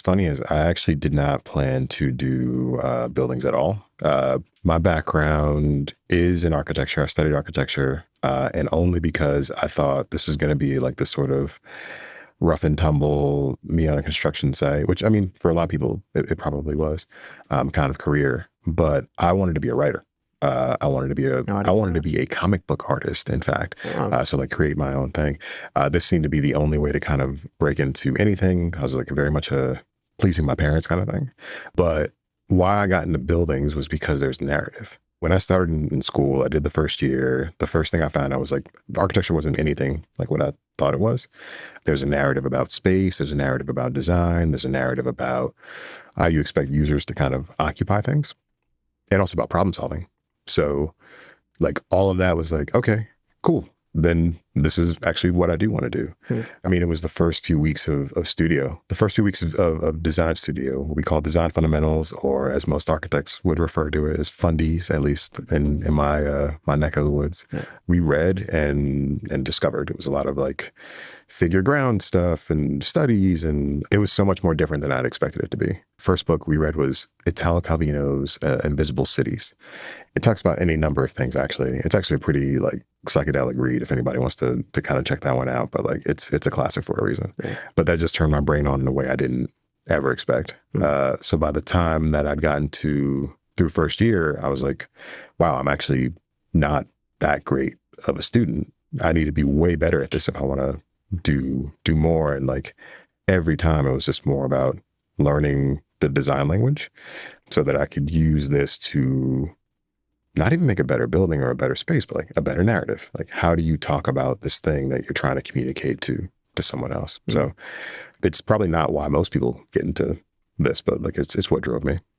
funny is I actually did not plan to do buildings at all. My background is in architecture. I studied architecture, and only because I thought this was going to be like this sort of rough and tumble me on a construction site, which I mean, for a lot of people, it probably was kind of career. But I wanted to be a writer. No, I I didn't wanted know to that. be a comic book artist, in fact. Oh, So like create my own thing. This seemed to be the only way to kind of break into anything. I was like very much a pleasing my parents kind of thing. But why I got into buildings was because there's narrative. When I started in school, I did the first year. The first thing I found out was like architecture wasn't anything like what I thought it was. There's a narrative about space. There's a narrative about design. There's a narrative about how you expect users to kind of occupy things, and also about problem solving. So like all of that was like, okay, cool. Then this is actually what I do want to do. hmm. I mean, it was the first few weeks of studio, the first few weeks of design studio, what we call design fundamentals, or as most architects would refer to it as fundies, at least in my my neck of the woods. Yeah. We read and discovered. It was a lot of like figure ground stuff and studies, and it was so much more different than I'd expected it to be. First book we read was Italo Calvino's Invisible Cities. It talks about any number of things, actually. It's actually a pretty like psychedelic read if anybody wants to kind of check that one out. But like it's a classic for a reason. Yeah. But that just turned my brain on in a way I didn't ever expect. Hmm. So by the time that I'd gotten to through first year, I was like, wow, I'm actually not that great of a student. I need to be way better at this if I want to do more. And like every time it was just more about learning the design language so that I could use this to not even make a better building or a better space, but like a better narrative. Like, how do you talk about this thing that you're trying to communicate to someone else? Hmm. So it's probably not why most people get into this, but like it's what drove me.